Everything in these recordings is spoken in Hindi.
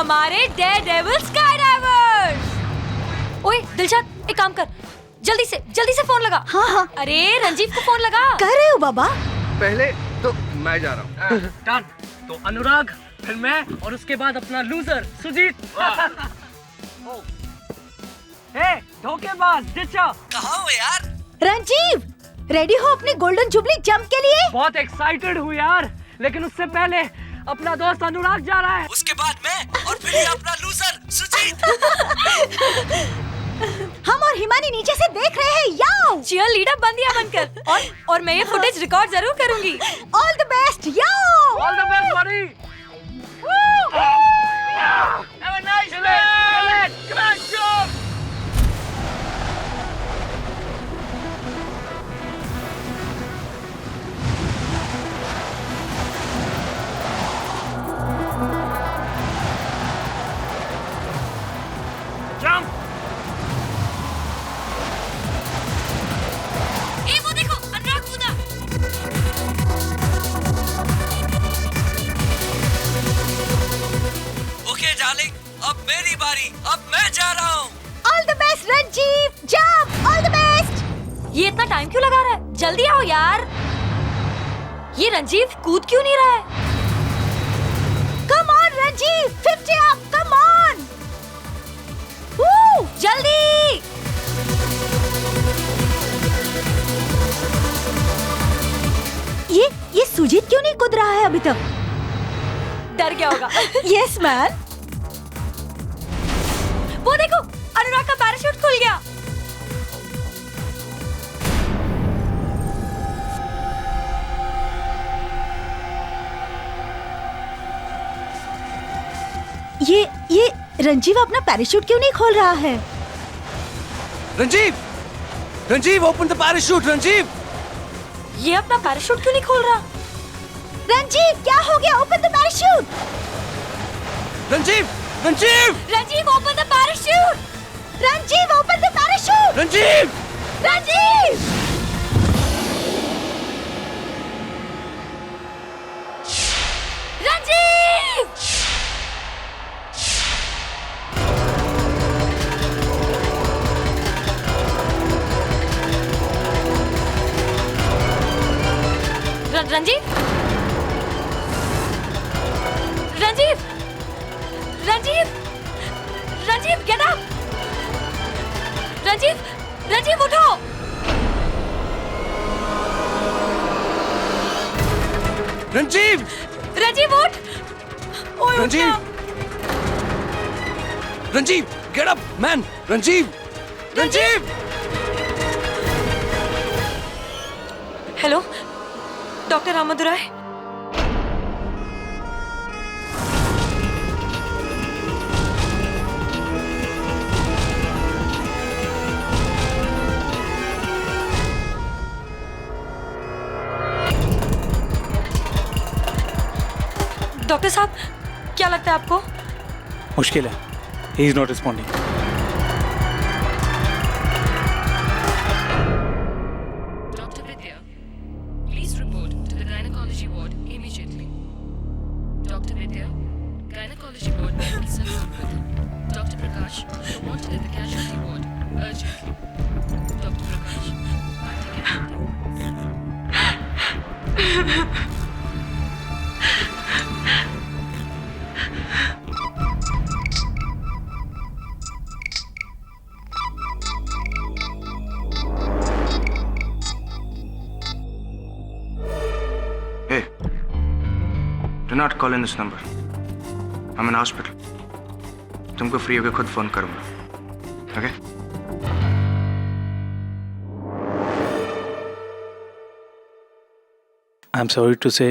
हमारे डेयरडेविल स्काईडाइवर्स। ओए दिलशाद, एक काम कर, जल्दी से फोन लगा। हाँ हाँ, अरे रंजीव को फोन लगा। कर रहे हो बाबा? पहले तो मैं जा रहा हूँ। डन। तो अनुराग, फिर मैं, और उसके बाद अपना लूजर सुजीत। हे धोखेबाज डिचा, कहाँ हो यार? रंजीव, रेडी हो अपने गोल्डन जुबली जंप के लिए? बहुत एक्साइटेड हूँ यार, लेकिन उससे पहले अपना दोस्त अनुराग जा रहा है। उसके बाद मैं, और फिर ये अपना लूजर सुजीत। हम और हिमानी नीचे से देख रहे हैं। याओ चीयर लीडर बंदिया बनकर, और मैं ये फुटेज रिकॉर्ड जरूर करूंगी। ऑल द बेस्ट याओ। All the best buddy. Have a nice day. Come on, jump. Jump. ए वो देखो, अनुराग कूदा। ओके डार्लिंग, अब मेरी बारी, अब मैं जा रहा हूँ। All the best Ranjeev, jump, all the best. ये इतना टाइम क्यों लगा रहा है? जल्दी आओ यार। ये रंजीव कूद क्यों नहीं रहा है? Come on Ranjeev, 50 up, come on. जल्दी। ये सुजीत क्यों नहीं कूद रहा है अभी तक? डर गया होगा। Yes man. वो देखो, अनुराग का पैराशूट खुल गया। ये रंजीव अपना पैराशूट क्यों नहीं खोल रहा है? Ranjeev, Ranjeev open the parachute. Ranjeev, ये अपना पैराशूट क्यों नहीं खोल रहा? रंजीव क्या हो गया? Open the parachute. Ranjeev, Ranjeev, Ranjeev open the parachute. Ranjeev open the parachute. Ranjeev, Ranjeev. Ranjeev! Ranjeev! Ranjeev! Ranjeev! Ranjeev get up! Ranjeev! Ranjeev उठो! रंजीव, रंजीव उठ! ओए Ranjeev, Ranjeev get up man. Ranjeev, Ranjeev. Hello, doctor Ramdurai. Doctor साहब, क्या लगता है आपको? मुश्किल है, he is not responding. Dr. Vidya, please report to the gynecology ward immediately. Dr. Vidya, gynecology ward needs some with. Dr. Prakash, you're wanted in the casualty ward urgently. Dr. Prakash, I think everything. Hey, do not call in this number. I'm in hospital. तुमको फ्री होकर खुद फोन करूंगा. Okay? I am sorry to say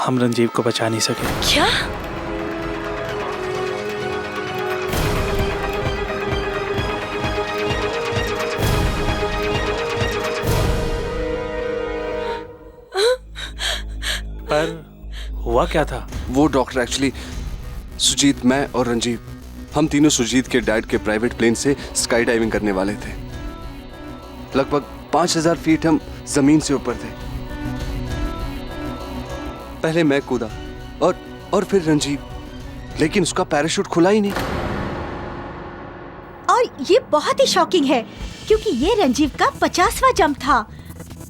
हम रंजीव को बचा नहीं सके। क्या? पर हुआ क्या था? वो डॉक्टर एक्चुअली सुजीत, मैं और रंजीव, हम तीनों सुजीत के डैड के प्राइवेट प्लेन से स्काई डाइविंग करने वाले थे। लगभग 5000 फीट हम जमीन से ऊपर थे। पहले मैं कूदा और फिर रंजीव। लेकिन उसका पैराशूट खुला ही नहीं। और ये बहुत ही शॉकिंग है क्योंकि ये रंजीव का 50वां जंप था।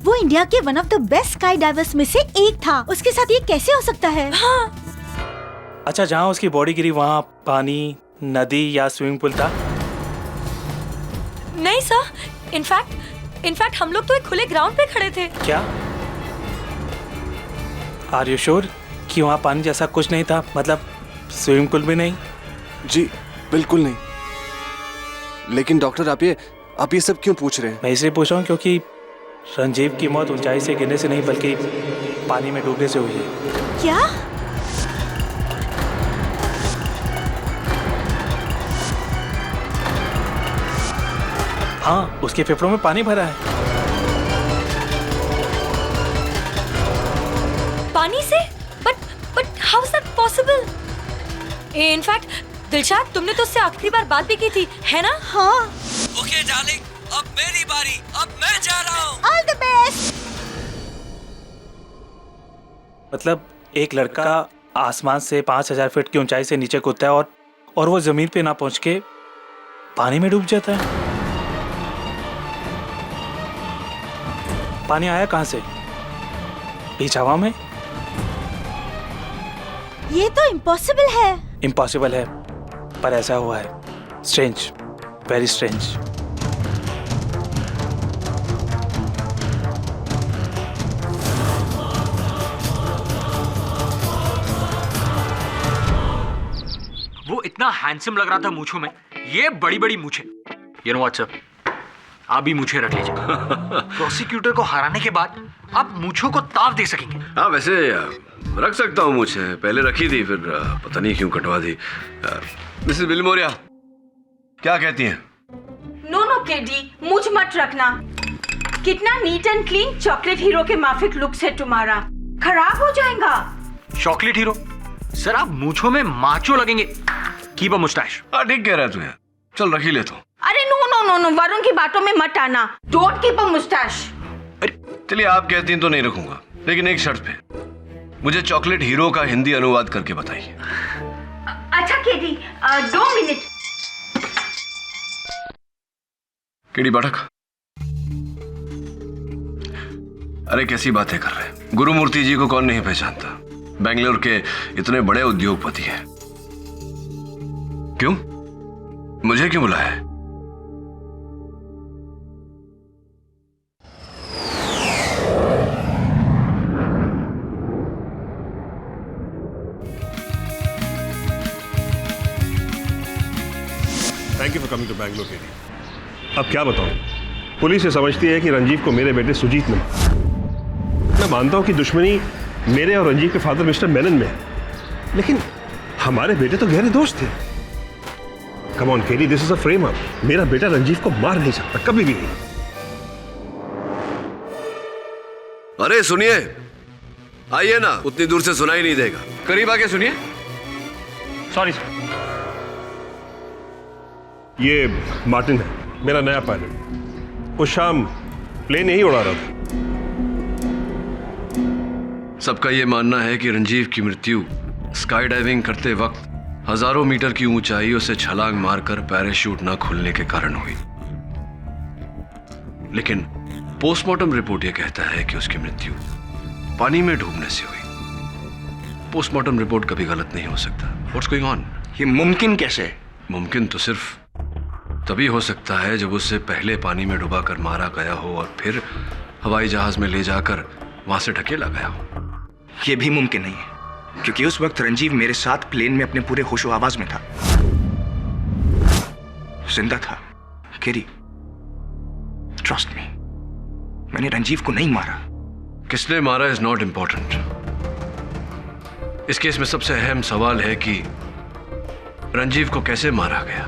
वो इंडिया के one of the best sky divers में से एक था। उसके साथ ये कैसे हो सकता है? हाँ। अच्छा, जहाँ उसकी बॉडी गिरी वहाँ पानी, नदी या स्विमिंग पूल था? नहीं सर, इनफैक्ट हम लोग तो एक खुले ग्राउंड पे खड़े थे। क्या? आर यू श्योर कि वहाँ पानी जैसा कुछ नहीं था? मतलब स्विमिंग पूल भी नहीं? जी बिल्कुल नहीं। लेकिन डॉक्टर आप ये सब क्यों पूछ रहे हैं? मैं इसलिए पूछ रहा हूँ क्योंकि रंजीव की मौत ऊंचाई से गिरने से नहीं बल्कि पानी में डूबने से हुई है। क्या? हाँ, उसके फेफड़ों में पानी भरा है। पानी से? But how is that possible? In fact Dilshad, तुमने तो उससे आखिरी बार बात भी की थी, है ना? हाँ। ओके डार्लिंग, अब मेरी बारी, अब मैं जा रहा हूँ। All the best. मतलब एक लड़का आसमान से 5000 फीट की ऊंचाई से नीचे कूदता है और वो जमीन पे ना पहुंच के पानी में डूब जाता है। पानी आया कहां से? बीच हवा में? ये तो इम्पॉसिबल है। इम्पॉसिबल है, पर ऐसा हुआ है। Strange, very strange. वो इतना हैंडसम लग रहा था मूंछों में, ये बड़ी बड़ी मूंछें। यू नो व्हाट्स अप, आप भी मूंछें रख लीजिए। प्रोसिक्यूटर को हराने के बाद आप मूंछों को ताव दे सकेंगे। हाँ वैसे रख सकता हूँ मूंछें, पहले रखी थी फिर पता नहीं क्यों कटवा दी। मिसेस बिलमोरिया क्या कहती हैं? नो केडी, मुझ मत रखना। कितना neat and clean chocolate hero के माफिक लुक है तुम्हारा, खराब हो जाएगा। Chocolate hero? सर आप मूंछों में माचो लगेंगे। Keep a moustache. हाँ ठीक कह रहा है तू, चल रख ही ले तो। अरे नो वरुण की बातों में मत आना। Don't keep a moustache. चलिए आप कहती हैं तो नहीं रखूंगा, लेकिन एक शर्त पे, मुझे चॉकलेट हीरो का हिंदी अनुवाद करके बताइए। अच्छा केडी, 2 मिनट। केडी बाठक, अरे कैसी बातें कर रहे हैं? गुरुमूर्ति जी को कौन नहीं पहचानता? बेंगलोर के इतने बड़े उद्योगपति हैं। क्यों, मुझे क्यों बुलाया है? Thank you for coming to Bangalore के लिए। अब क्या बताऊं, पुलिस ये समझती है कि रंजीव को मेरे बेटे सुजीत ने, मैं मानता हूं कि दुश्मनी मेरे और रंजीव के फादर मिस्टर मेनन में है, लेकिन हमारे बेटे तो गहरे दोस्त थे। Come on KD, this is a frame up. मेरा बेटा रंजीव को मार नहीं सकता, कभी भी नहीं। अरे सुनिए, आइए ना, उतनी दूर से सुनाई नहीं देगा, करीब आके सुनिए। Sorry sir. ये मार्टिन है, मेरा नया पायलट। उस शाम प्लेन यही उड़ा रहा था। सबका यह मानना है कि रंजीव की मृत्यु स्काई डाइविंग करते वक्त हजारों मीटर की ऊंचाइयों से छलांग मारकर पैराशूट न खुलने के कारण हुई, लेकिन पोस्टमार्टम रिपोर्ट यह कहता है कि उसकी मृत्यु पानी में डूबने से हुई। पोस्टमार्टम रिपोर्ट कभी गलत नहीं हो सकता। What's going on? ये मुमकिन कैसे? मुमकिन तो सिर्फ तभी हो सकता है जब उससे पहले पानी में डुबाकर मारा गया हो और फिर हवाई जहाज में ले जाकर वहां से ढकेला गया हो। यह भी मुमकिन नहीं है, क्योंकि उस वक्त रंजीव मेरे साथ प्लेन में अपने पूरे होशो आवाज में था, जिंदा था। केरी, ट्रस्ट मी, मैंने रंजीव को नहीं मारा। किसने मारा इज नॉट इंपॉर्टेंट। इस केस में सबसे अहम सवाल है कि रंजीव को कैसे मारा गया।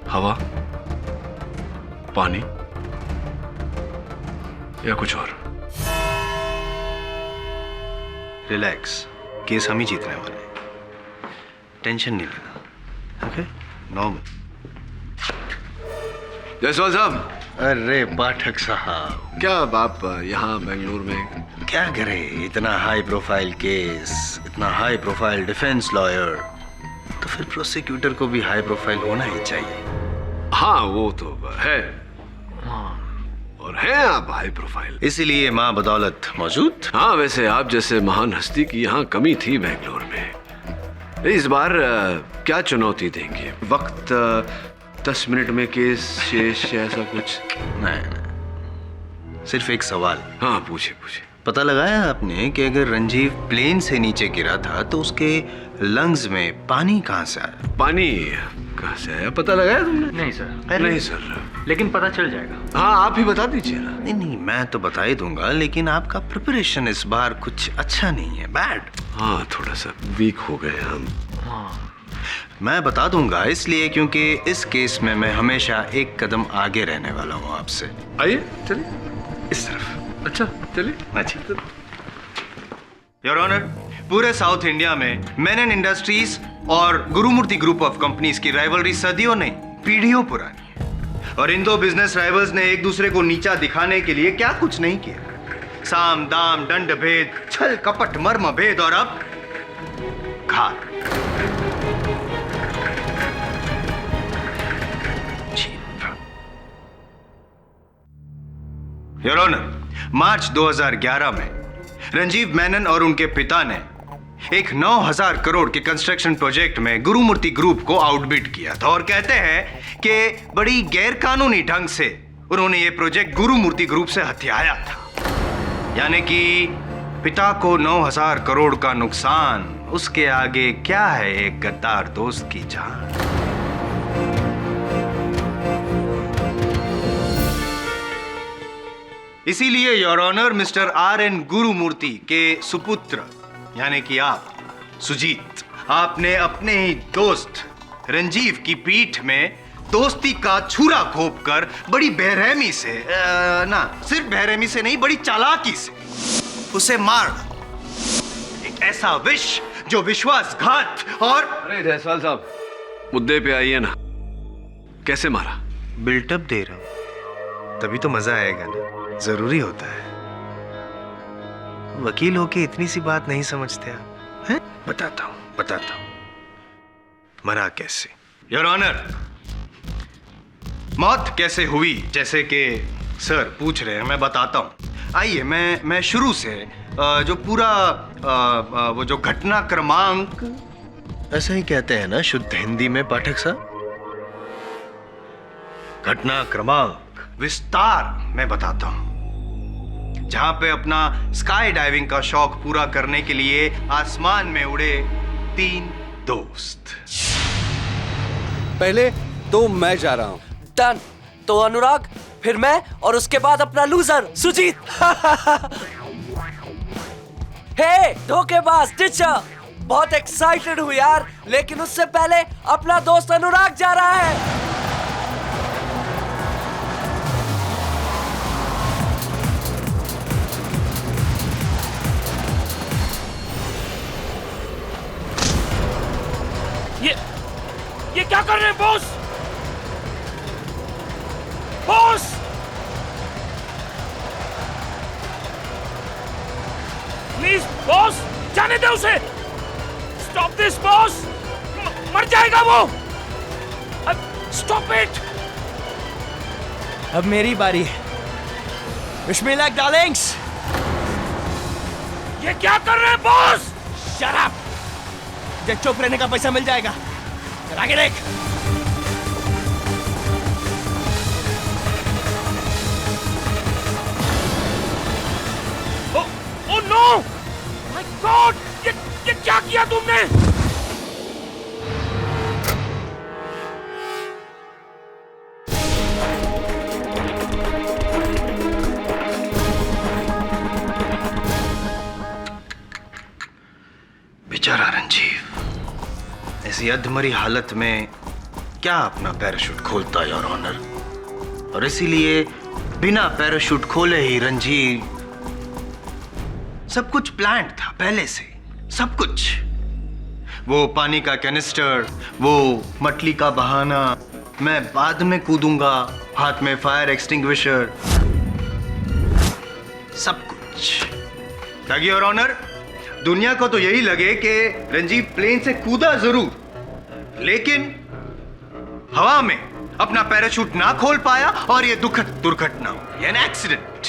हवा, पानी या कुछ और? रिलैक्स, केस हम ही जीतने वाले हैं, टेंशन नहीं लेना। Okay, normal. जायसवाल साहब। अरे पाठक साहब, क्या आप यहाँ बेंगलुरु में क्या करें? इतना हाई प्रोफाइल केस, इतना हाई प्रोफाइल डिफेंस लॉयर, तो फिर प्रोसिक्यूटर को भी हाई प्रोफाइल होना ही चाहिए। हाँ वो तो है, और हैं आप हाई प्रोफाइल, इसीलिए माँ बदौलत मौजूद। हाँ वैसे आप जैसे महान हस्ती की यहाँ कमी थी बेंगलोर में। इस बार क्या चुनौती देंगे? वक्त 10 मिनट में केस शेष ऐसा कुछ? नहीं, सिर्फ एक सवाल। हाँ पूछे पूछे। पता लगाया आपने कि अगर रंजीव प्लेन से नीचे गिरा था तो उसके लंग्स में पानी कहाँ से आया? पानी कहाँ से आया पता लगाया तुमने? नहीं सर। नहीं सर, लेकिन पता चल जाएगा। हाँ आप ही बता दीजिए ना। नहीं नहीं, मैं तो बता ही दूंगा, लेकिन आपका प्रिपरेशन इस बार कुछ अच्छा नहीं है, बैड। हाँ थोड़ा सा वीक हो गए हम। मैं बता दूंगा इसलिए क्योंकि इस केस में मैं हमेशा एक कदम आगे रहने वाला हूँ आपसे। आइए चलिए इस तरफ। अच्छा चलिए। अच्छा योर ऑनर, पूरे साउथ इंडिया में मेनन इंडस्ट्रीज और गुरुमूर्ति ग्रुप ऑफ कंपनीज की राइवलरी सदियों नहीं पीढ़ियों पुरानी है, और इन दो बिजनेस राइवल्स ने एक दूसरे को नीचा दिखाने के लिए क्या कुछ नहीं किया। साम दाम दंड भेद, छल कपट मर्म भेद, और अब घात। योर ऑनर, मार्च 2011 में रंजीव मेनन और उनके पिता ने एक 9,000 करोड़ के कंस्ट्रक्शन प्रोजेक्ट में गुरुमूर्ति ग्रुप को आउटबिड किया था, और कहते हैं कि बड़ी गैरकानूनी ढंग से उन्होंने ये प्रोजेक्ट गुरुमूर्ति ग्रुप से हथियाया था। यानी कि पिता को 9,000 करोड़ का नुकसान, उसके आगे क्या है एक गद्दार दोस्त की जान। इसीलिए your honour, mister R.N. Gurumurthy के सुपुत्र यानी कि आप सुजीत, आपने अपने ही दोस्त रंजीव की पीठ में दोस्ती का छुरा घोंप कर बड़ी बेरहमी से, ना सिर्फ बेरहमी से नहीं, बड़ी चालाकी से उसे मारना। एक ऐसा विष जो विश्वासघात और... अरे जायसवाल साहब, मुद्दे पे आइए ना। कैसे मारा? बिल्टअप दे रहा हूं, तभी तो मजा आएगा ना, जरूरी होता है। वकील होके इतनी सी बात नहीं समझते आप हैं? बताता हूं। मरा कैसे? योर ऑनर, मौत कैसे हुई जैसे कि सर पूछ रहे हैं, मैं बताता हूं। आइए मैं शुरू से जो पूरा वो जो घटना क्रमांक, ऐसा ही कहते हैं ना शुद्ध हिंदी में पाठक साहब, घटना क्रमांक विस्तार में बताता हूं। जहां पे अपना स्काई डाइविंग का शौक पूरा करने के लिए आसमान में उड़े 3 दोस्त। पहले तो मैं जा रहा हूं। डन। तो अनुराग, फिर मैं, और उसके बाद अपना लूजर सुजीत। हे धोखेबाज टीचर, बहुत एक्साइटेड हूँ यार, लेकिन उससे पहले अपना दोस्त अनुराग जा रहा है। ये क्या कर रहे हैं बॉस? बॉस! प्लीज बॉस, जाने दे उसे। स्टॉप दिस बॉस, मर जाएगा वो। Stop it. अब मेरी बारी है। Wish me luck Darling's. ये क्या कर रहे हैं बॉस? Shut up. मुझे चुप रहने का पैसा मिल जाएगा। आगे देख। Oh no! My god! ये क्या किया तुमने? बेचारा रंजीव ऐसी अधमरी हालत में क्या अपना पैराशूट खोलता योर ऑनर, और इसीलिए बिना पैराशूट खोले ही रंजीव, सब कुछ प्लान्ड था पहले से, सब कुछ। वो पानी का कैनिस्टर, वो मटली का बहाना, मैं बाद में कूदूंगा, हाथ में फायर एक्सटिंग्विशर, सब कुछ। ताकि योर ऑनर, दुनिया को तो यही लगे कि रंजीव प्लेन से कूदा जरूर, लेकिन हवा में अपना पैराशूट ना खोल पाया और ये दुखद दुर्घटना हुई। N accident.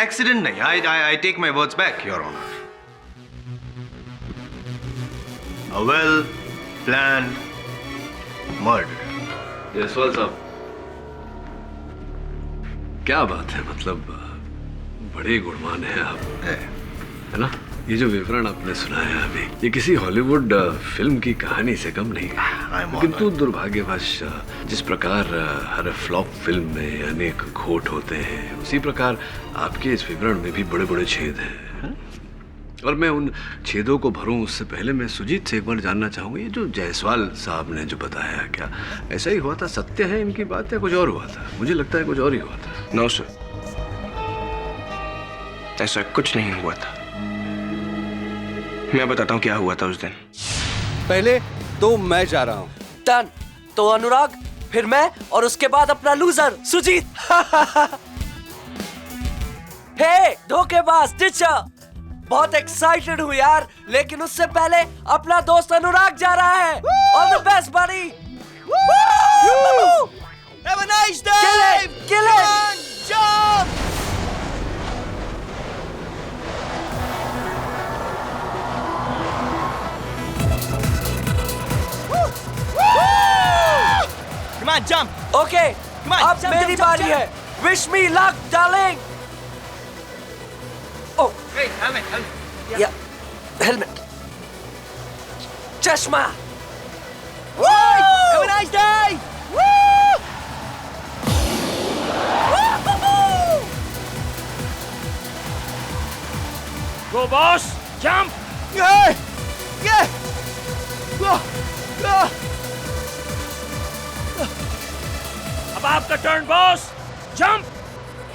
एक्सीडेंट नहीं, I take my words back your honour. A well planned murder. Jaiswal साहब, क्या बात है, मतलब बड़े गुणवान हैं आप, है ना? ये जो विवरण आपने सुनाया अभी, ये किसी हॉलीवुड फिल्म की कहानी से कम नहीं है। किंतु दुर्भाग्यवश जिस प्रकार हर फ्लॉप फिल्म में अनेक खोट होते हैं, उसी प्रकार आपके इस विवरण में भी बड़े बड़े छेद हैं। और मैं उन छेदों को भरूं उससे पहले मैं सुजीत से एक बार जानना चाहूंगा, ये जो जायसवाल साहब ने जो बताया, क्या ऐसा ही हुआ था? सत्य है इनकी बात या कुछ और हुआ था? मुझे लगता है कुछ और ही हुआ था। नो सर, ऐसा कुछ नहीं हुआ था। मैं बताता हूँ क्या हुआ था उस दिन। पहले तो मैं जा रहा हूँ। डन। तो अनुराग, फिर मैं, और उसके बाद अपना लूजर सुजीत। हे धोखेबाज टीचर, बहुत एक्साइटेड हूँ यार, लेकिन उससे पहले अपना दोस्त अनुराग जा रहा है। All the best buddy. Have a nice day. Kill it. Jump. Come on, jump. Okay. Come on, अब jump, मेरी jump, बारी jump. है। Wish me luck, darling. Oh, Hey, helmet. yeah. Helmet. चश्मा. Have a nice day. Go boss, jump. Yeah. अब आपका turn boss, jump.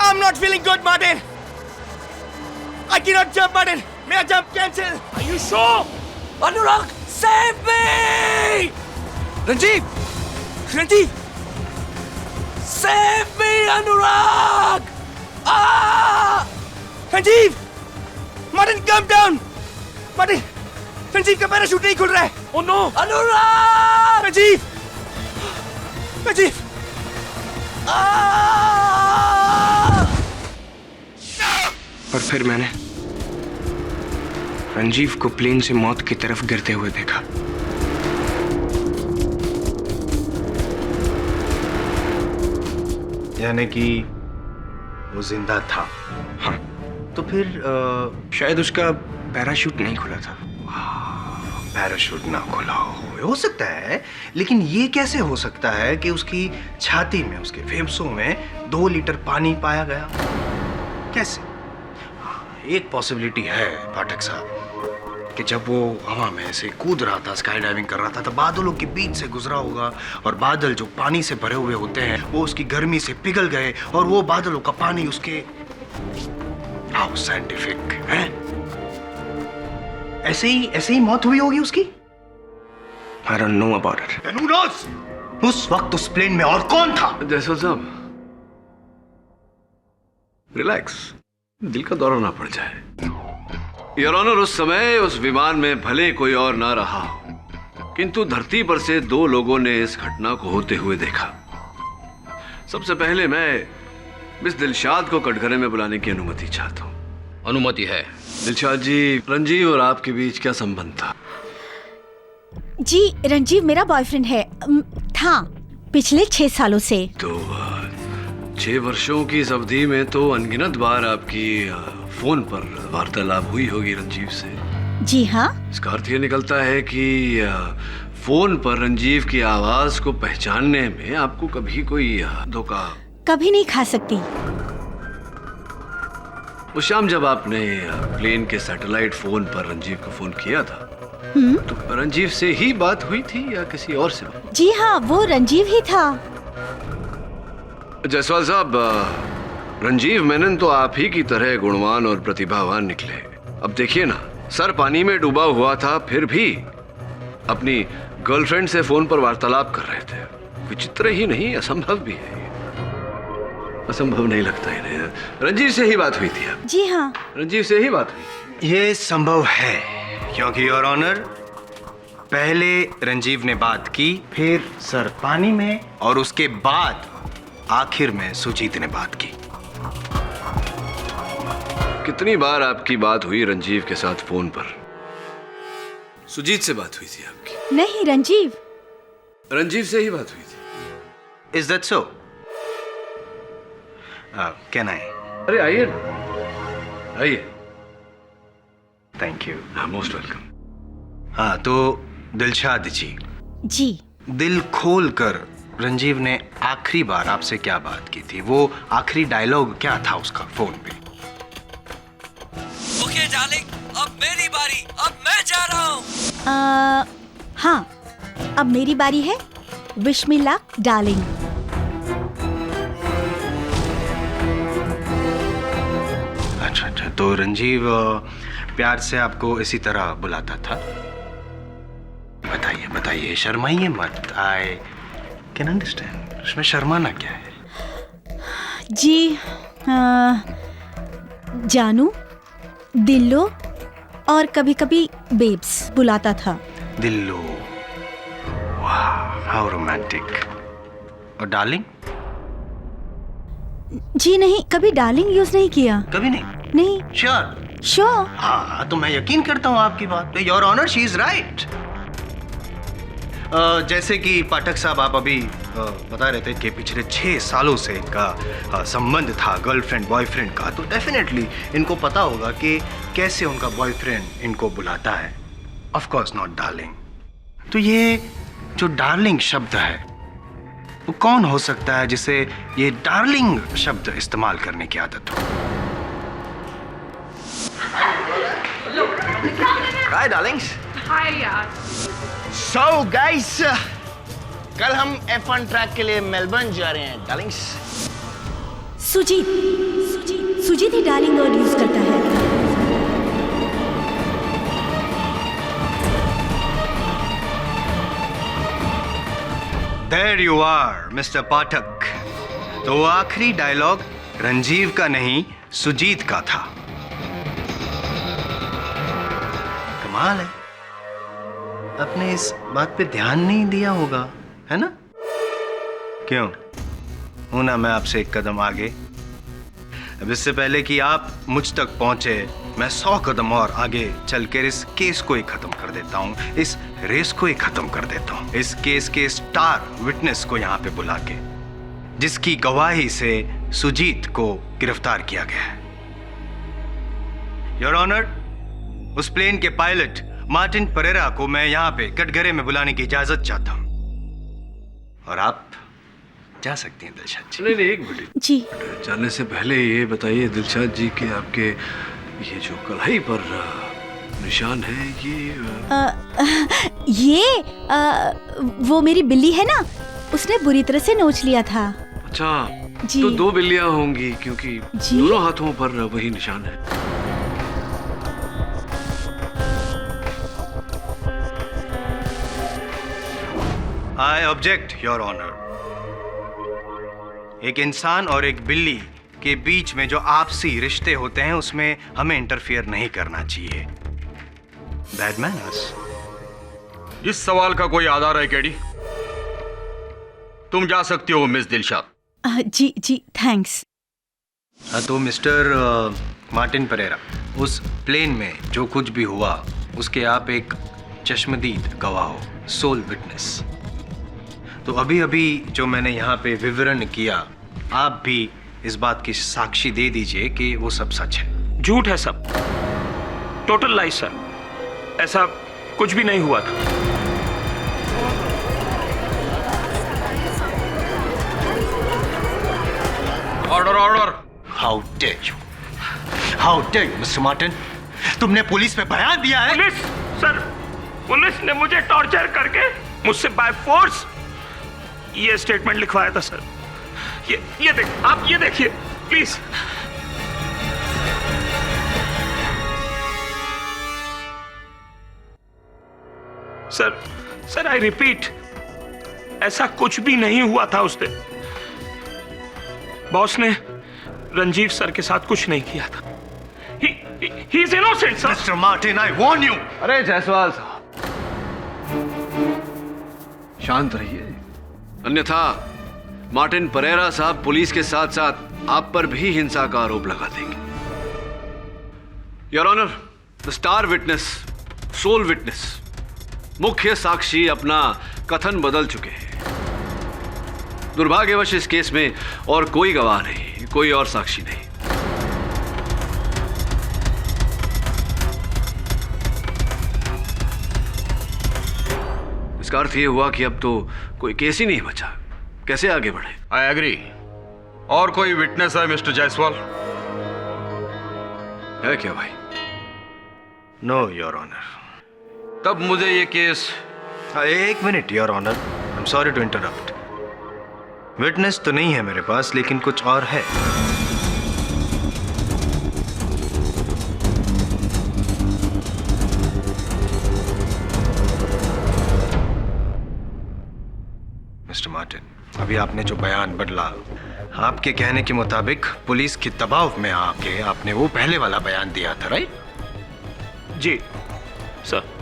I'm not feeling good, Martin. I cannot jump, Martin. मेरा jump cancel. Are you sure? Anurag, save me! Ranjeev. Ranjeev. Save me, Anurag! Ah! Ranjeev. Martin, calm down. Martin. Ranjeev का पैराशूट नहीं खुल रहा है. Oh no! अनुराग! Ranjeev. Ranjeev. और फिर मैंने रंजीव को प्लेन से मौत की तरफ गिरते हुए देखा। यानी कि वो जिंदा था। हाँ, तो फिर शायद उसका पैराशूट नहीं खुला था। पैराशूट ना खुला हो सकता है, लेकिन ये कैसे हो सकता है कि उसकी छाती में, उसके फेफड़ों में 2 लीटर पानी पाया गया? कैसे? एक पॉसिबिलिटी है पाठक साहब कि जब वो हवा में ऐसे कूद रहा था, स्काई डाइविंग कर रहा था, तो बादलों के बीच से गुजरा होगा और बादल जो पानी से भरे हुए होते हैं वो उसकी गर्मी से पिघल गए और वो बादलों का पानी उसके हाउ साइंटिफिक है, ऐसे ही मौत हुई होगी उसकी। I don't know about it. Then who knows? उस वक्त उस प्लेन में और कौन था? जयसवाल साहब, रिलैक्स, दिल का दौरा ना पड़ जाए। योर ऑनर, उस समय उस विमान में भले कोई और ना रहा हो, किंतु धरती पर से 2 लोगों ने इस घटना को होते हुए देखा। सबसे पहले मैं मिस दिलशाद को कटघरे में बुलाने की अनुमति चाहता हूँ। अनुमति है। दिलशाद जी, रंजीव और आपके बीच क्या संबंध था? जी, रंजीव मेरा बॉयफ्रेंड है, था पिछले 6 सालों से। तो 6 वर्षों की इस अवधि में तो अनगिनत बार आपकी फोन पर वार्तालाप हुई होगी रंजीव से। जी हाँ। इसका अर्थ ये निकलता है कि फोन पर रंजीव की आवाज को पहचानने में आपको कभी कोई धोखा कभी नहीं खा सकती। उस शाम जब आपने प्लेन के सैटेलाइट फोन पर रंजीव को फोन किया था, तो रंजीव से ही बात हुई थी या किसी और से? जी हाँ, वो रंजीव ही था। जयसवाल साहब, रंजीव मेनन तो आप ही की तरह गुणवान और प्रतिभावान निकले। अब देखिए ना, सर पानी में डूबा हुआ था, फिर भी अपनी गर्लफ्रेंड से फोन पर वार्तालाप कर रहे थे। विचित्र ही नहीं, असंभव भी है। असंभव नहीं लगता इन्हें। रंजीव से ही बात हुई थी? जी हाँ, रंजीव से ही बात हुई। ये संभव है क्योंकि योर ऑनर पहले रंजीव ने बात की, फिर सर पानी में, और उसके बाद आखिर में सुजीत ने बात की। कितनी बार आपकी बात हुई रंजीव के साथ फोन पर? सुजीत से बात हुई थी आपकी? नहीं रंजीव। रंजीव से ही बात हुई थी। Is that so? Can I? अरे आइए ना, आइए। Thank you. Most welcome. हाँ तो दिलशाद जी दिल खोल कर रंजीव ने आखिरी बार आपसे क्या बात की थी? वो आखिरी डायलॉग क्या था उसका फोन पे? ओके डार्लिंग, अब मेरी बारी, अब मैं जा रहा हूँ। हाँ, अब मेरी बारी है। Wish me luck darling. अच्छा, तो रंजीव प्यार से आपको इसी तरह बुलाता था? बताइए, शर्माइए मत। आई कैन अंडरस्टैंड, उसमें शर्माना क्या है? जी जानू, दिल्लो और कभी कभी बेब्स बुलाता था। दिल्लो, वाह हाउ रोमांटिक। और डार्लिंग? जी नहीं, कभी डार्लिंग यूज नहीं किया। कभी नहीं? नहीं। श्योर। हाँ तो मैं यकीन करता हूँ आपकी बात। Your honour, she is right. जैसे कि पाठक साहब आप अभी बता रहे थे कि पिछले 6 सालों से इनका संबंध था गर्लफ्रेंड बॉयफ्रेंड का, तो डेफिनेटली इनको पता होगा कि कैसे उनका बॉयफ्रेंड इनको बुलाता है। Of course not darling. तो ये जो डार्लिंग शब्द है वो कौन हो सकता है जिसे ये डार्लिंग शब्द इस्तेमाल करने की आदत हो? हाय डार्लिंग्स। हाय यार। सो गाइस, कल हम F1 ट्रैक के लिए मेलबर्न जा रहे हैं डार्लिंग्स। सुजीत ही डार्लिंग वर्ड यूज करता है। There you are, Mr. पाठक। तो वो आखिरी डायलॉग रंजीव का नहीं, सुजीत का था। कमाल है, आपने इस बात पे ध्यान नहीं दिया होगा, है ना? क्यों? हूं ना मैं आपसे एक कदम आगे। अब इससे पहले कि आप मुझ तक पहुंचे, मैं 100 कदम और आगे चलकर इस केस को ही खत्म कर देता हूं, इस रेस को ही खत्म कर देता हूं, इस केस के स्टार विटनेस को यहां पे बुला के, जिसकी गवाही से सुजीत को गिरफ्तार किया गया है। योर ऑनर, उस प्लेन के पायलट मार्टिन परेरा को मैं यहां पे कटघरे में बुलाने की इजाजत चाहता हूं, और आप जा सकती हैं दिलशाद जी। नहीं, एक मिनट जी। जाने से पहले ये बताइए दिलशाद जी कि आपके ये जो कलाई पर निशान है ये वो मेरी बिल्ली है ना, उसने बुरी तरह से नोच लिया था। अच्छा जी। तो 2 बिल्लियां होंगी क्योंकि जी? दोनों हाथों पर वही निशान है। I object your honour. एक इंसान और एक बिल्ली के बीच में जो आपसी रिश्ते होते हैं उसमें हमें इंटरफियर नहीं करना चाहिए। Bad manners. इस सवाल का कोई आधार है केडी? तुम जा सकती हो मिस दिलशाद। जी थैंक्स। तो मिस्टर मार्टिन परेरा, उस प्लेन में जो कुछ भी हुआ उसके आप एक चश्मदीद गवाह हो, सोल विटनेस। तो अभी अभी जो मैंने यहाँ पे विवरण किया, आप भी इस बात की साक्षी दे दीजिए कि वो सब सच है। झूठ है सब, टोटल लाइज सर, ऐसा कुछ भी नहीं हुआ था। Order order. How dare you, how dare you mister Martin, तुमने पुलिस में बयान दिया है? पुलिस सर, पुलिस ने मुझे टॉर्चर करके मुझसे बाय फोर्स ये स्टेटमेंट लिखवाया था सर। ये देख, आप ये देखिए प्लीज। सर आई रिपीट, ऐसा कुछ भी नहीं हुआ था उस दिन। बॉस ने रंजीव सर के साथ कुछ नहीं किया था। He is innocent, sir. Mr. Martin, I warn you. अरे जायसवाल साहब, शांत रहिए, अन्यथा मार्टिन परेरा साहब पुलिस के साथ साथ आप पर भी हिंसा का आरोप लगा देंगे। Your honour, the star witness, sole witness, मुख्य साक्षी अपना कथन बदल चुके हैं। दुर्भाग्यवश इस केस में और कोई गवाह नहीं, कोई और साक्षी नहीं। इसका अर्थ यह हुआ कि अब तो कोई केस ही नहीं बचा। कैसे आगे बढ़े? I agree. और कोई विटनेस है मिस्टर जायसवाल? है क्या भाई? No your honour. तब मुझे ये केस। एक minute your honour, I am sorry to interrupt. Witness तो नहीं है मेरे पास, लेकिन कुछ और है। मिस्टर मार्टिन, अभी आपने जो बयान बदला, आपके कहने के मुताबिक पुलिस के दबाव में आके आपने वो पहले वाला बयान दिया था, राइट? जी सर।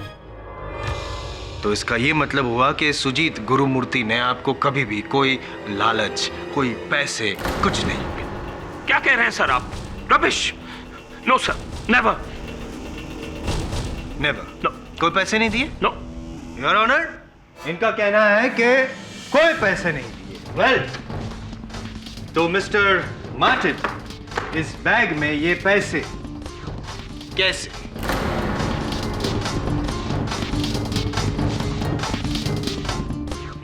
तो इसका ये मतलब हुआ कि सुजीत गुरुमूर्ति ने आपको कभी भी कोई लालच, कोई पैसे, कुछ नहीं। क्या कह रहे हैं सर आप? Rubbish. No sir, never. Never? No. कोई पैसे नहीं दिए? नो योर ऑनर, इनका कहना है कि कोई पैसे नहीं दिए। वेल, तो मिस्टर मार्टिन, इस बैग में ये पैसे कैसे?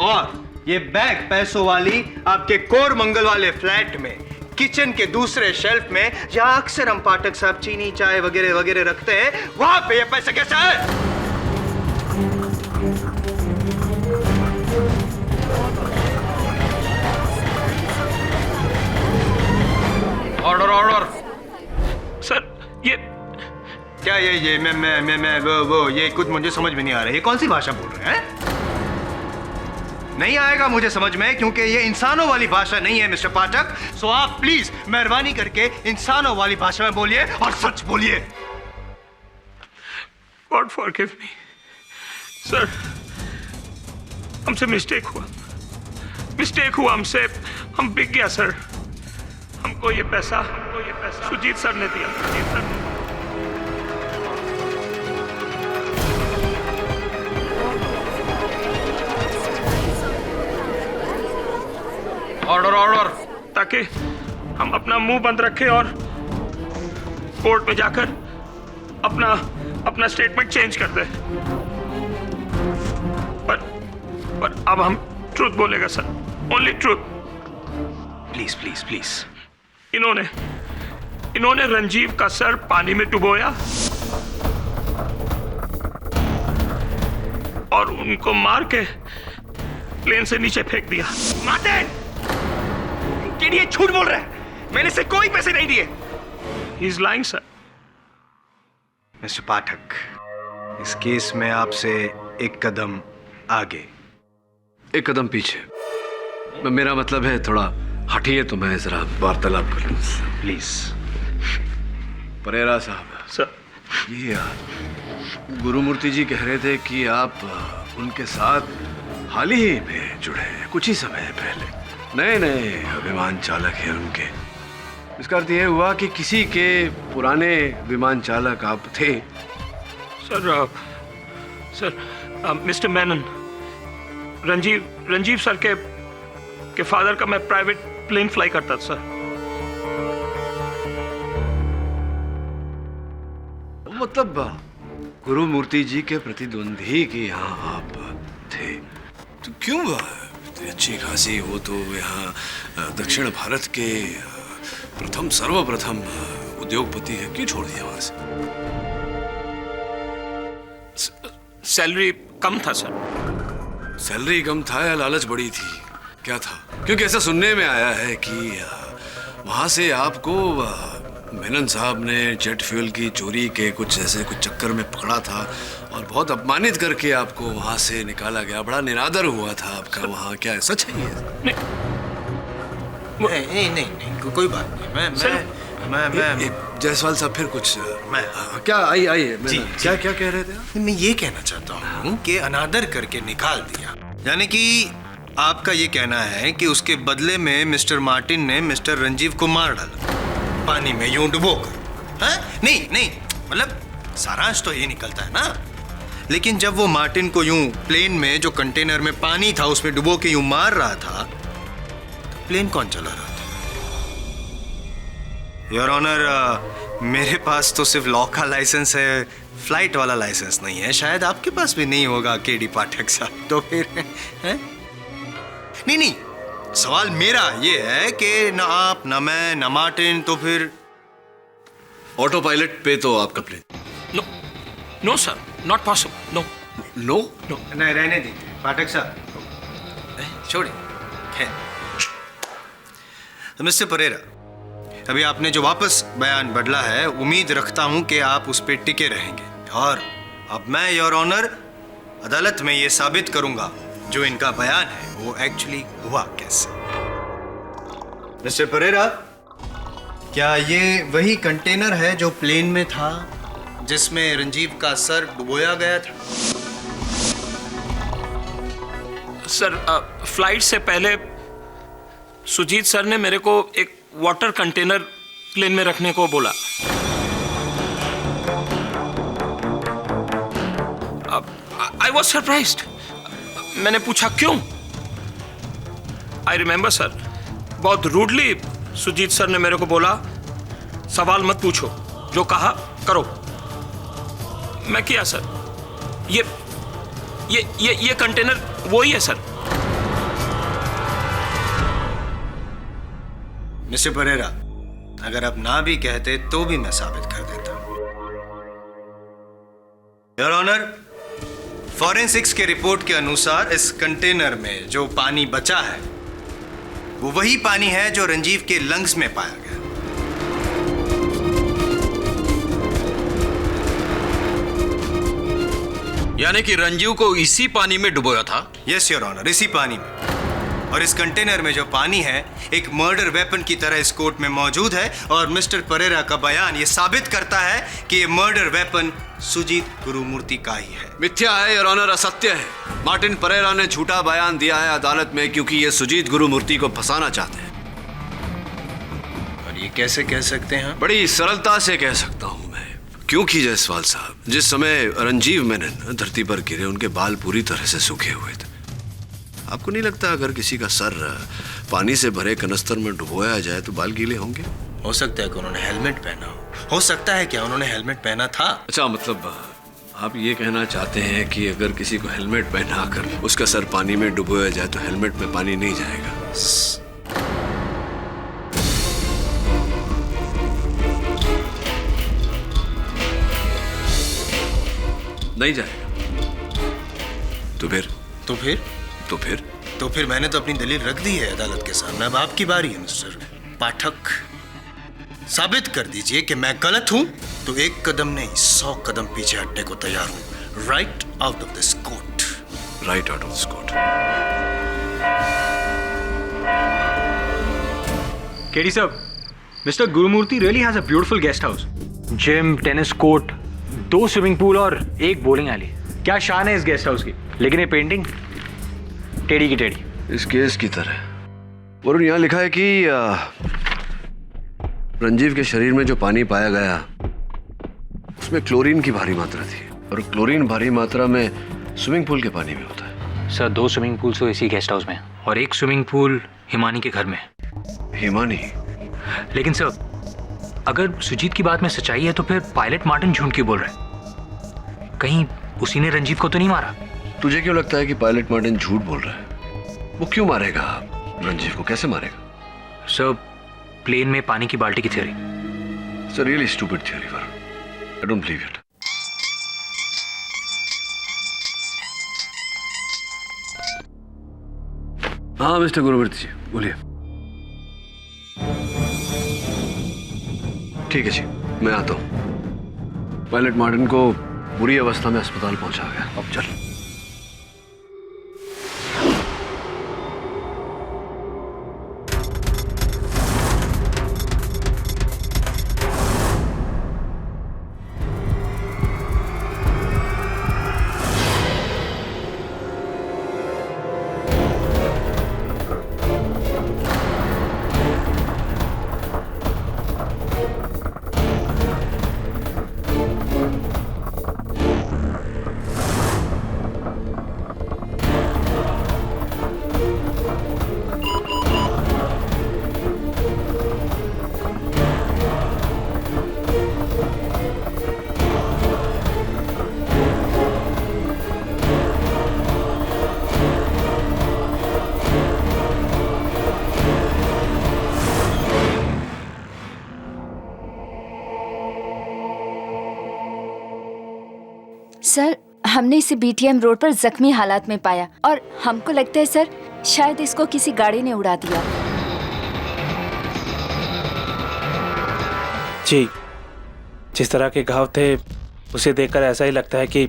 और ये बैग पैसों वाली आपके कोरमंगल वाले फ्लैट में किचन के दूसरे शेल्फ में, जहां अक्सर हम पाठक साहब चीनी, चाय वगैरह वगैरह रखते हैं, वहां पे ये पैसे कैसे आए? Order order. सर ये क्या ये मैं वो ये कुछ मुझे समझ में नहीं आ रहा है। ये कौन सी भाषा बोल रहे हैं? नहीं आएगा मुझे समझ में, क्योंकि ये इंसानों वाली भाषा नहीं है मिस्टर पाठक। सो आप प्लीज मेहरबानी करके इंसानों वाली भाषा में बोलिए और सच बोलिए। गॉड फॉरगिव मी सर, हमसे मिस्टेक हुआ हमसे, हम बिक गया सर। हमको ये पैसा सुजीत सर ने दिया। Order order. ताकि हम अपना मुंह बंद रखें और कोर्ट में जाकर अपना स्टेटमेंट चेंज कर दें। पर अब हम ट्रूथ बोलेगा sir, only truth. Please please please. इन्होंने रंजीव का सर पानी में डुबोया और उनको मार के प्लेन से नीचे फेंक दिया। मार्टिन, ये झूठ बोल रहा है। मैंने इसे कोई पैसे नहीं दिए। He is lying, sir. Mister Pathak, इस केस में आपसे एक कदम आगे, एक कदम पीछे। मेरा मतलब है थोड़ा हटिए तो मैं जरा वार्तालाप कर लूं। प्लीज। परेरा साहब। सर। ये गुरुमूर्ति जी कह रहे थे कि आप उनके साथ हाल ही में जुड़े, कुछ ही समय पहले। नए विमान चालक हैं उनके। इसका अर्थ यह हुआ कि किसी के पुराने विमान चालक आप थे? Sir mister Menon, Ranjeev sir के फादर का मैं प्राइवेट प्लेन फ्लाई करता था सर। मतलब गुरुमूर्ति जी के प्रतिद्वंदी के यहाँ आप थे? तो क्यों अच्छी खासी वो तो यहाँ दक्षिण भारत के सर्वप्रथम उद्योगपति है, क्यों छोड़ दिया वहां से? सैलरी कम था सर। सैलरी कम था या लालच बड़ी थी? क्या था? क्योंकि ऐसा सुनने में आया है कि वहां से आपको मेनन साहब ने जेट फ्यूल की चोरी के कुछ चक्कर में पकड़ा था और बहुत अपमानित करके आपको वहां से निकाला गया। बड़ा निरादर हुआ था आपका वहां। क्या सच है ये? नहीं, कोई बात नहीं। मैं जायसवाल साहब फिर कुछ क्या आइए क्या कह रहे थे आप? मैं ये कहना चाहता हूँ कि अनादर करके निकाल दिया, यानी कि आपका ये कहना है कि उसके बदले में मिस्टर मार्टिन ने मिस्टर रंजीव को मार डाला पानी में यूं डुबोकर। हाँ? नहीं नहीं, मतलब सारांश तो ये निकलता है ना। लेकिन जब वो मार्टिन को यूं प्लेन में जो कंटेनर में पानी था उसमें डुबो के यूं मार रहा था, तो प्लेन कौन चला रहा था? योर ऑनर, मेरे पास तो सिर्फ लॉ का लाइसेंस है, फ्लाइट वाला लाइसेंस नहीं है। शायद आपके पास भी नहीं होगा केडी पाठक साहब। तो फिर है? नहीं नहीं, सवाल मेरा ये है कि ना आप, ना मैं, ना मार्टिन, तो फिर ऑटो पायलट पे तो आपका plane. No no sir, not possible. No no no, नहीं रहने दीजिए पाठक साहब, छोड़िए। तो मिस्टर परेरा, अभी आपने जो वापस बयान बदला है, उम्मीद रखता हूं कि आप उस पे टिके रहेंगे। और अब मैं योर ऑनर अदालत में ये साबित करूंगा जो इनका बयान है वो एक्चुअली हुआ कैसे। मिस्टर परेरा, क्या ये वही कंटेनर है जो प्लेन में था जिसमें रंजीव का सर डुबोया गया था? सर, फ्लाइट से पहले सुजीत सर ने मेरे को एक वाटर कंटेनर प्लेन में रखने को बोला। I was surprised. मैंने पूछा क्यों। आई रिमेंबर सर, बहुत रूडली सुजीत सर ने मेरे को बोला, सवाल मत पूछो, जो कहा करो। मैं किया सर। ये कंटेनर वही है सर। मिस्टर परेरा, अगर आप ना भी कहते तो भी मैं साबित कर देता। योर ऑनर, फॉरेंसिक्स के रिपोर्ट के अनुसार इस कंटेनर में जो पानी बचा है वो वही पानी है जो रंजीव के लंग्स में पाया गया। यानी कि रंजीव को इसी पानी में डुबोया था? यस योर ऑनर, इसी पानी में। और इस कंटेनर में जो पानी है एक मर्डर वेपन की तरह इस कोर्ट में मौजूद है, और मिस्टर परेरा का बयान ये साबित करता है कि ये मर्डर वेपन सुजीत गुरुमूर्ति का ही है। मिथ्या है योर ऑनर, असत्य है। मार्टिन परेरा ने झूठा बयान दिया है अदालत में क्योंकि ये सुजीत गुरुमूर्ति को फंसाना चाहते हैं। और ये कैसे कह सकते हैं? बड़ी सरलता से कह सकता हूं मैं, क्योंकि जायसवाल साहब, जिस समय रंजीव मेनन धरती पर गिरे उनके बाल पूरी तरह से सूखे हुए थे। आपको नहीं लगता अगर किसी का सर पानी से भरे कनस्तर में डुबोया जाए तो बाल गीले होंगे? हो सकता है कि उन्होंने हेलमेट पहना हो सकता है क्या उन्होंने हेलमेट पहना था? अच्छा, मतलब आप ये कहना चाहते हैं कि अगर किसी को हेलमेट पहनाकर उसका सर पानी में डुबोया जाए तो हेलमेट में पानी नहीं जाएगा? नहीं जाएगा। तो फिर मैंने तो अपनी दलील रख दी है अदालत के सामने। अब आपकी बारी है मिस्टर पाठक। साबित कर दीजिए कि मैं गलत हूं, तो एक कदम नहीं 100 कदम पीछे हटने को तैयार हूं। Right out of this court. Right out of this court. KD साहब, mister Gurumurthy really has a beautiful guest house, gym, tennis court, 2 swimming pool और 1 बोलिंग एली। क्या शान है इस गेस्ट हाउस की। लेकिन ये पेंटिंग टेढ़ी की टेढ़ी। इस केस की तरह। और यहाँ लिखा है कि रंजीव के शरीर में जो पानी पाया गया उसमें क्लोरीन की भारी मात्रा थी, और क्लोरीन भारी मात्रा में स्विमिंग पूल के पानी में होता है। सर, 2 स्विमिंग पूल तो इसी गेस्ट हाउस में, और 1 स्विमिंग पूल हिमानी के घर में। हिमानी? लेकिन सर, अगर सुजीत की बात में सच्चाई है तो फिर पायलट मार्टिन झूठ क्यों बोल रहा है? कहीं उसी ने रंजीव को तो नहीं मारा? तुझे क्यों लगता है कि पायलट मार्टिन झूठ बोल रहा है? वो क्यों मारेगा रंजीव को? कैसे मारेगा? सर, प्लेन में पानी की बाल्टी की theory. Sir, really stupid theory, I don't believe it. हाँ मिस्टर गुरुमूर्ति जी, बोलिए। ठीक है जी, मैं आता हूँ। पायलट मार्टिन को बुरी अवस्था में अस्पताल पहुंचा गया। अब चल। सर, हमने इसे बीटीएम रोड पर जख्मी हालात में पाया और हमको लगता है सर शायद इसको किसी गाड़ी ने उड़ा दिया। जी, जिस तरह के घाव थे उसे देखकर ऐसा ही लगता है कि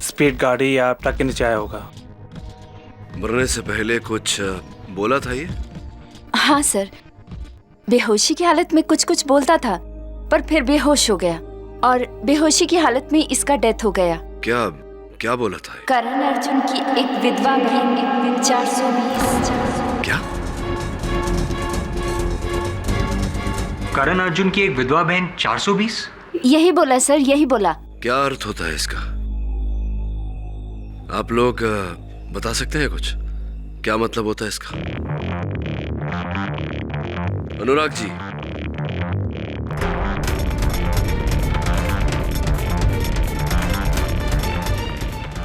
स्पीड गाड़ी या ट्रक के नीचे आया होगा। मरने से पहले कुछ बोला था ये? हाँ सर, बेहोशी की हालत में कुछ कुछ बोलता था पर फिर बेहोश हो गया और बेहोशी की हालत में इसका डेथ हो गया। क्या क्या बोला था? करण अर्जुन की एक विधवा बहन 420। क्या? करण अर्जुन की एक विधवा बहन 420? यही बोला सर, यही बोला। क्या अर्थ होता है इसका? आप लोग बता सकते हैं कुछ? क्या मतलब होता है इसका? Anurag ji,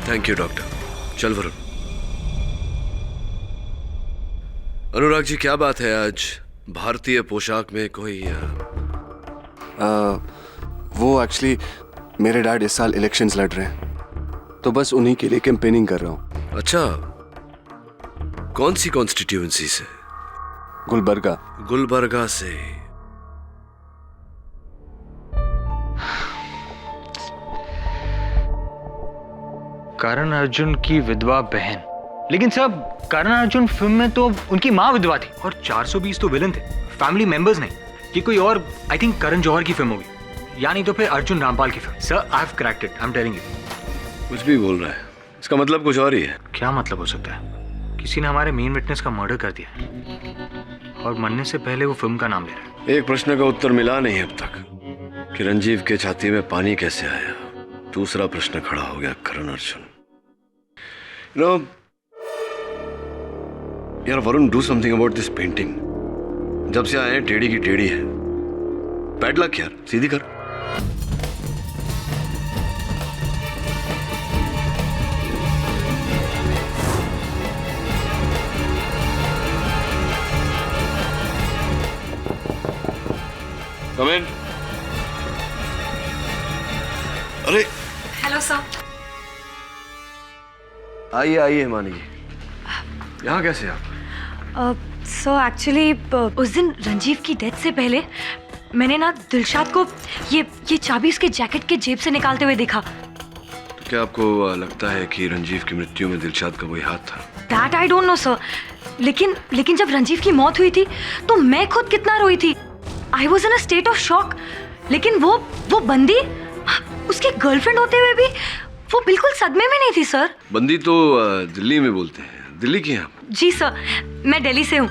thank you doctor. चल वरुण। अनुराग जी, क्या बात है आज भारतीय पोशाक में कोई वो एक्चुअली मेरे डैड इस साल इलेक्शंस लड़ रहे हैं तो बस उन्हीं के लिए कैंपेनिंग कर रहा हूँ। अच्छा, कौन सी कॉन्स्टिट्यूएंसी से? गुलबर्गा। गुलबर्गा से। करण अर्जुन की विधवा बहन, लेकिन सब करण अर्जुन फिल्म में तो उनकी माँ विधवा थी और 420 तो विलन थे, फैमिली मेंबर्स नहीं। कि कोई और, आई थिंक करण जौहर की फिल्म होगी या नहीं तो फिर अर्जुन रामपाल की film. Sir, I have cracked it, I am telling you. कुछ भी बोल रहा है, इसका मतलब कुछ और ही है। क्या मतलब हो सकता है? किसी ने हमारे मेन विटनेस का मर्डर कर दिया और मरने से पहले वो फिल्म का नाम ले रहा है। एक प्रश्न का उत्तर मिला नहीं अब तक कि रंजीव के छाती में पानी कैसे आया। दूसरा प्रश्न खड़ा हो गया, करण अर्जुन। यार Varun, do something about this painting. जब से आए टेढ़ी की टेढ़ी है। पैडलक यार, सीधी कर। कम इन। अरे हेलो सर। आइए आइए हिमानी जी, यहाँ कैसे आप? सो एक्चुअली उस दिन रंजीव की डेथ से पहले मैंने ना दिलशाद को ये चाबी उसके जैकेट के जेब से निकालते हुए देखा। तो क्या आपको लगता है कि रंजीव की मृत्यु में दिलशाद का कोई हाथ था? That I don't know sir, लेकिन जब रंजीव की मौत हुई थी तो मैं खुद कितना रोई थी। I was in a state of shock. लेकिन वो बंदी, उसकी गर्लफ्रेंड होते हुए भी वो बिल्कुल सदमे में नहीं थी सर। बंदी तो दिल्ली में बोलते हैं। दिल्ली की हैं? जी सर, मैं दिल्ली से हूँ।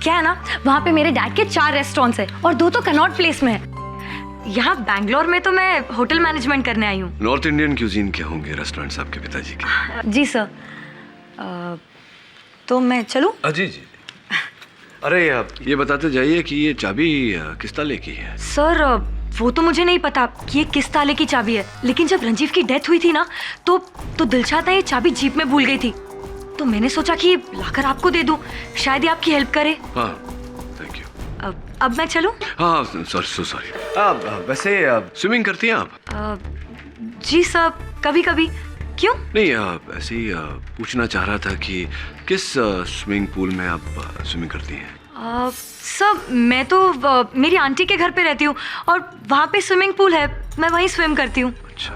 क्या है ना, वहाँ पे मेरे डैड के 4 रेस्टोरेंट्स हैं और 2 तो कनॉट प्लेस में है। यहाँ बैंगलोर में तो मैं होटल मैनेजमेंट करने आई हूँ। नॉर्थ इंडियन क्यूजीन के होंगे रेस्टोरेंट्स आपके पिताजी के? जी सर। तो मैं चलूँ? जी जी। अरे ये बताते जाइए कि ये चाबी किस ताले की है? सर वो तो मुझे नहीं पता कि ये किस ताले की चाबी है, लेकिन जब रंजीव की डेथ हुई थी ना तो दिलशाद ने ये चाबी जीप में भूल गई थी, तो मैंने सोचा कि लाकर आपको दे दूं, शायद ये आपकी हेल्प करे। हाँ, थैंक यू। अब मैं चलूं? हाँ, सॉरी। वैसे स्विमिंग करती हैं आप? जी सर, कभी कभी। क्यों? नहीं, ऐसे ही पूछना चाह रहा था कि किस स्विमिंग पूल में आप स्विमिंग करती हैं? सर मैं तो मेरी आंटी के घर पे रहती हूँ और वहाँ पे स्विमिंग पूल है, मैं वहीं स्विम करती हूँ। अच्छा,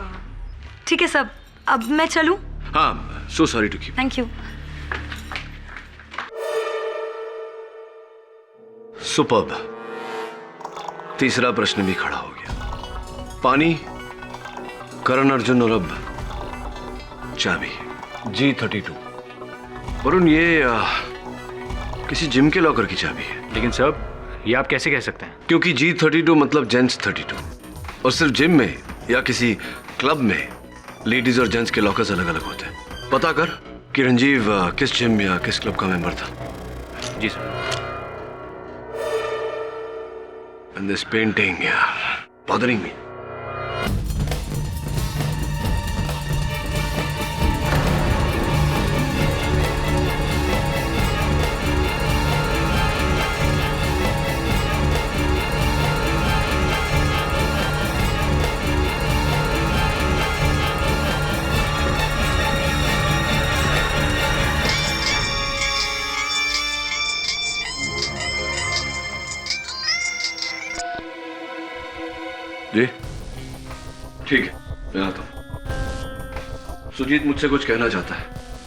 ठीक है सर, अब मैं चलूँ? हाँ, so sorry to keep. Thank you. Superb. तीसरा प्रश्न भी खड़ा हो गया। पानी, करण अर्जुन और अब चाबी G32। वरुण, ये किसी जिम के लॉकर की चाबी है। लेकिन सर, ये आप कैसे कह सकते हैं? क्योंकि G32 मतलब जेंट्स 32 और सिर्फ जिम में या किसी क्लब में लेडीज और जेंट्स के लॉकर्स अलग अलग होते हैं। पता कर कि रंजीव किस जिम या किस क्लब का मेंबर था। जी सर। And this painting, यार, bothering me. जी ठीक है, मैं आता हूँ। सुजीत मुझसे कुछ कहना चाहता है,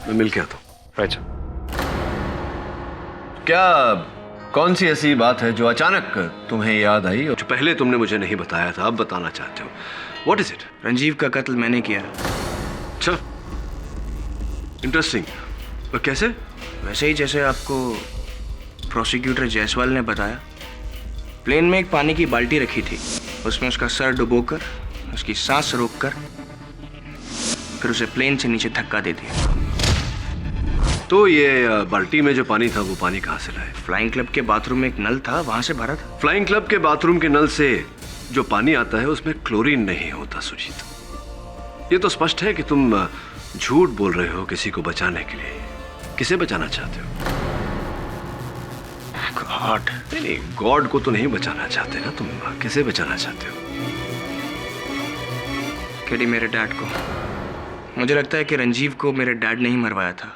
मैं मिल के आता हूँ। अच्छा, क्या कौन सी ऐसी बात है जो अचानक तुम्हें याद आई और जो पहले तुमने मुझे नहीं बताया था, अब बताना चाहते हो? What is it? रंजीव का कत्ल मैंने किया। अच्छा, इंटरेस्टिंग। और कैसे? वैसे ही जैसे आपको प्रोसिक्यूटर जायसवाल ने बताया। प्लेन में एक पानी की बाल्टी रखी थी, उसमें उसका सर डुबोकर, उसकी सांस रोककर, फिर उसे प्लेन से नीचे धक्का दे दिया। तो ये बाल्टी में जो पानी था वो पानी कहाँ से लाए? फ्लाइंग क्लब के बाथरूम में एक नल था, वहां से भरा था। फ्लाइंग क्लब के बाथरूम के नल से जो पानी आता है उसमें क्लोरीन नहीं होता सुजीत। ये तो स्पष्ट है कि तुम झूठ बोल रहे हो किसी को बचाने के लिए। किसे बचाना चाहते हो? गॉड। नहीं, गॉड को तो नहीं बचाना चाहते ना तुम, किसे बचाना चाहते हो? केडी, मेरे डैड को। मुझे लगता है कि रंजीव को मेरे डैड ने ही मरवाया था,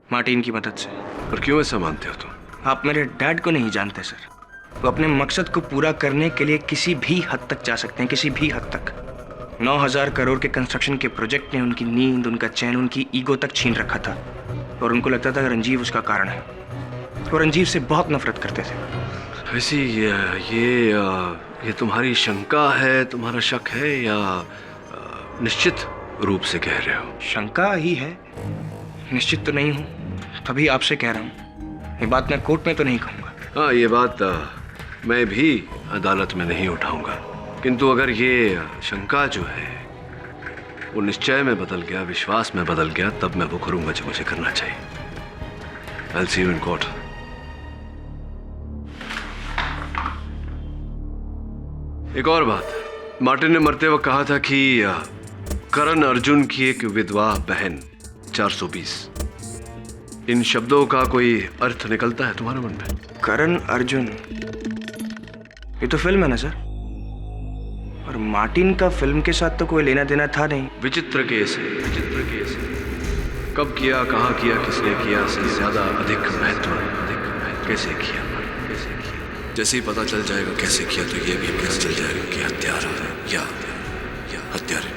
मार्टिन की मदद से। पर क्यों ऐसा मानते हो तुम? आप मेरे डैड को नहीं जानते सर। वो अपने मकसद को पूरा करने के लिए किसी भी हद तक जा सकते हैं, किसी भी हद तक। 9,000 करोड़ के कंस्ट्रक्शन के प्रोजेक्ट ने उनकी नींद, उनका चैन, उनकी ईगो तक छीन रखा था, और उनको लगता था कि रंजीव उसका कारण है। वो रंजीव से बहुत नफरत करते थे। वैसे ये तुम्हारी शंका है, तुम्हारा शक है, या निश्चित रूप से कह रहे हो? शंका ही है, निश्चित तो नहीं हूँ, तभी आपसे कह रहा हूँ। ये बात मैं कोर्ट में तो नहीं कहूँगा। हाँ, ये बात मैं भी अदालत में नहीं उठाऊंगा, किंतु अगर ये शंका जो है वो निश्चय में बदल गया, विश्वास में बदल गया, तब मैं वो करूंगा जो मुझे करना चाहिए। I'll see you in court. एक और बात, मार्टिन ने मरते वक्त कहा था कि करण अर्जुन की एक विधवा बहन 420। इन शब्दों का कोई अर्थ निकलता है तुम्हारे मन में? करण अर्जुन, ये तो फिल्म है ना सर, और मार्टिन का फिल्म के साथ तो कोई लेना देना था नहीं। विचित्र केस है, विचित्र केस है। कब किया, कहाँ किया, किसने किया से ज्यादा अधिक महत्व कैसे किया, कैसे किया। जैसे ही पता चल जाएगा कैसे किया, तो ये भी पता चल जाएगा कि हत्यारा है या हत्यारे।